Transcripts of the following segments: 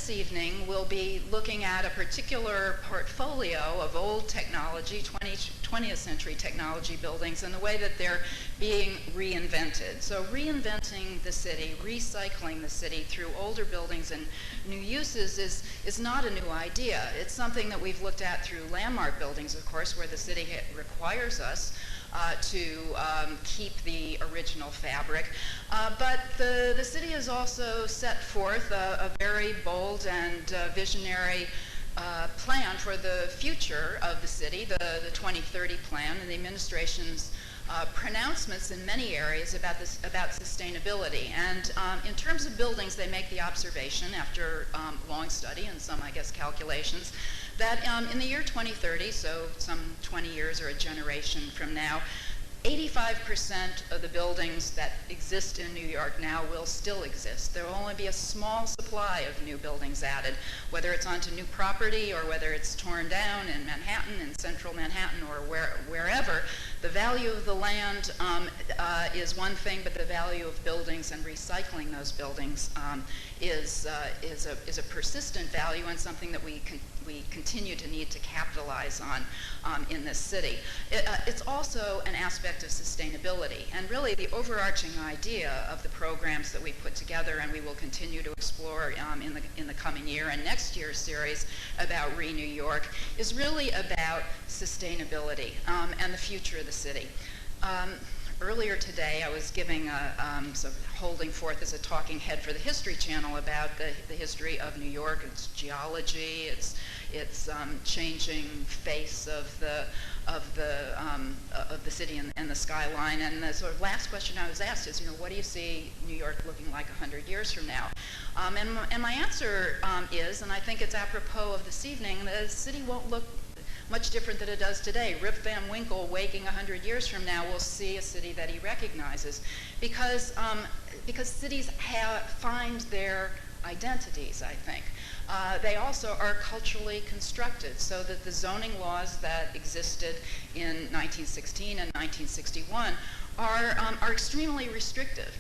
this evening, we'll be looking at a particular portfolio of old technology, 20th century technology buildings, and the way that they're being reinvented. So reinventing the city, recycling the city through older buildings and new uses is not a new idea. It's something that we've looked at through landmark buildings, of course, where the city requires us to keep the original fabric. But the city has also set forth a very bold and visionary plan for the future of the city, the 2030 plan, and the administration's pronouncements in many areas about sustainability. And in terms of buildings, they make the observation, after long study and some, I guess, calculations, that in the year 2030, so some 20 years or a generation from now, 85% of the buildings that exist in New York now will still exist. There will only be a small supply of new buildings added, whether it's onto new property or whether it's torn down in Manhattan, in central Manhattan, or wherever. The value of the land is one thing, but the value of buildings and recycling those buildings is a persistent value, and something that we continue to need to capitalize on in this city. It's also an aspect of sustainability, and really the overarching idea of the programs that we put together and we will continue to explore in the coming year and next year's series about Re-New York is really about sustainability and the future of the city. Earlier today, I was giving sort of holding forth as a talking head for the History Channel about the history of New York, its geology, its changing face of the city and the skyline. And the sort of last question I was asked is, what do you see New York looking like 100 years from now? And my answer is, and I think it's apropos of this evening, the city won't look much different than it does today. Rip Van Winkle, waking 100 years from now, will see a city that he recognizes, because cities find their identities, I think. They also are culturally constructed, so that the zoning laws that existed in 1916 and 1961 are extremely restrictive.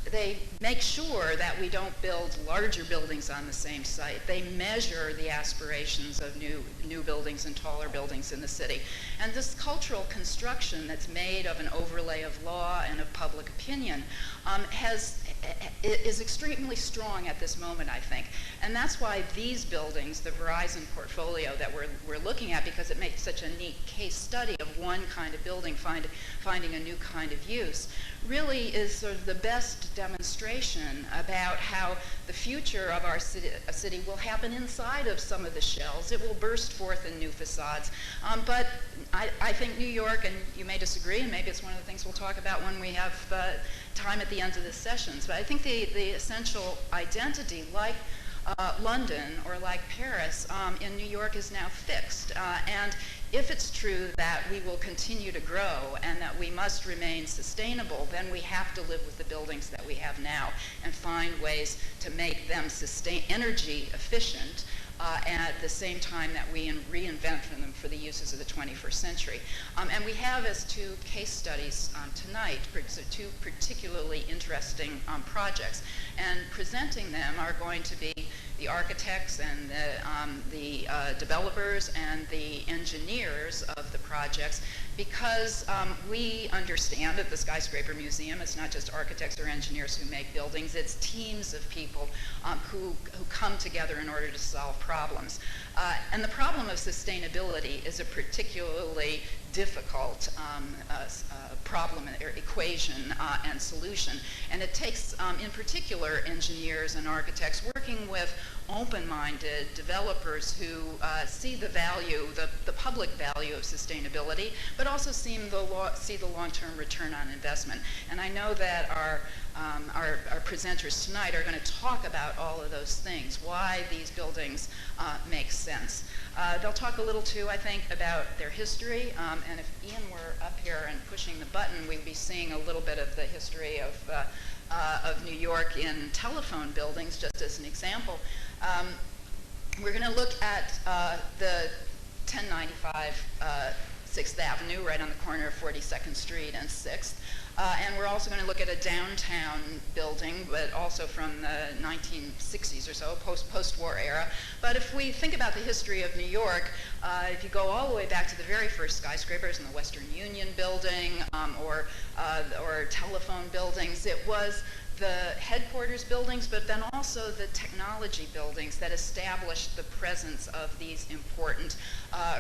They make sure that we don't build larger buildings on the same site. They measure the aspirations of new buildings and taller buildings in the city. And this cultural construction that's made of an overlay of law and of public opinion is extremely strong at this moment, I think. And that's why these buildings, the Verizon portfolio that we're looking at, because it makes such a neat case study of one kind of building finding a new kind of use, really is sort of the best demonstration about how the future of our city will happen inside of some of the shells. It will burst forth in new facades. But I think New York, and you may disagree, and maybe it's one of the things we'll talk about when we have time at the end of the sessions, but I think the essential identity, like London or like Paris, in New York is now fixed. And if it's true that we will continue to grow and that we must remain sustainable, then we have to live with the buildings that we have now and find ways to make them energy efficient at the same time that we reinvent them for the uses of the 21st century. And we have as two case studies tonight, so two particularly interesting projects. And presenting them are going to be the architects and the developers and the engineers of the projects, because we understand at the Skyscraper Museum, it's not just architects or engineers who make buildings, it's teams of people who come together in order to solve problems. And the problem of sustainability is a particularly difficult problem, or equation, and solution. And it takes, in particular, engineers and architects working with open-minded developers who see the value, the public value of sustainability, but also see the long-term return on investment. And I know that our presenters tonight are going to talk about all of those things, why these buildings make sense. They'll talk a little too, I think, about their history, and if Ian were up here and pushing the button, we'd be seeing a little bit of the history of New York in telephone buildings, just as an example. We're going to look at the 1095 6th Avenue, right on the corner of 42nd Street and 6th. And we're also going to look at a downtown building, but also from the 1960s or so, post-war era. But if we think about the history of New York, if you go all the way back to the very first skyscrapers in the Western Union building or telephone buildings, it was the headquarters buildings, but then also the technology buildings that established the presence of these important,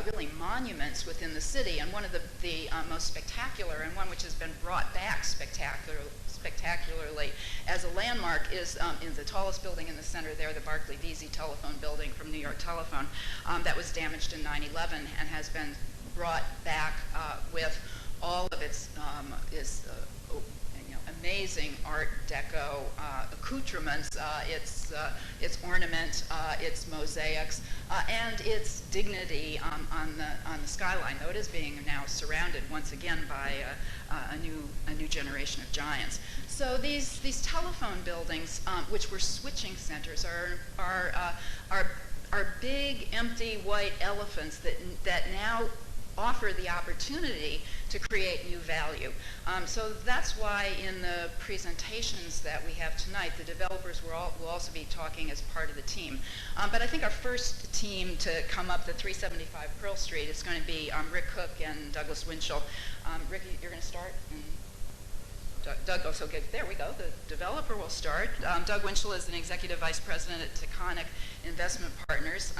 really monuments within the city. And one of the most spectacular, and one which has been brought back spectacularly as a landmark, is in the tallest building in the center there, the Barclay Vesey Telephone Building from New York Telephone, that was damaged in 9/11 and has been brought back with all of its amazing Art Deco accoutrements, its ornament, its mosaics, and its dignity on the skyline, though it is being now surrounded once again by a new generation of giants. So these telephone buildings, which were switching centers, are big, empty, white elephants that now offer the opportunity to create new value. So that's why in the presentations that we have tonight, the developers will also be talking as part of the team. But I think our first team to come up the 375 Pearl Street is going to be Rick Cook and Douglas Winchell. Rick, you're going to start? Doug, oh, so good. There we go. The developer will start. Doug Winchell is an executive vice president at Taconic Investment Partners.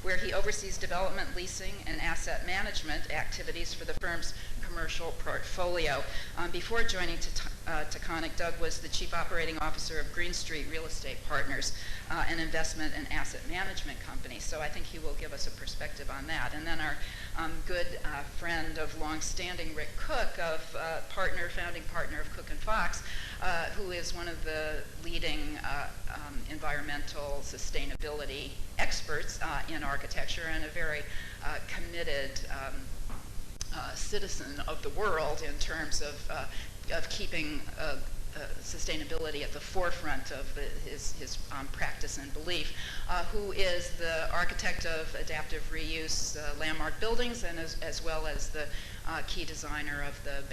Where he oversees development, leasing, and asset management activities for the firm's commercial portfolio. Before joining Taconic, Doug was the chief operating officer of Green Street Real Estate Partners, an investment and asset management company. So I think he will give us a perspective on that. And then our good friend of longstanding, Rick Cook, founding partner of Cook and Fox, who is one of the leading environmental sustainability experts in architecture and a very committed citizen of the world in terms of keeping sustainability at the forefront of his practice and belief, who is the architect of adaptive reuse landmark buildings and as well as the key designer of the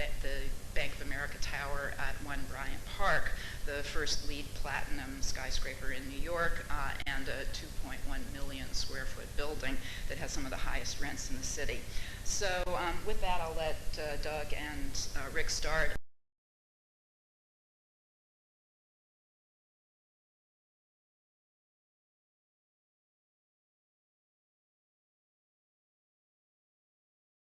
Bank of America Tower at 1 Bryant Park, the first LEED Platinum skyscraper in New York, and a 2.1 million square foot building that has some of the highest rents in the city. So with that, I'll let Doug and Rick start.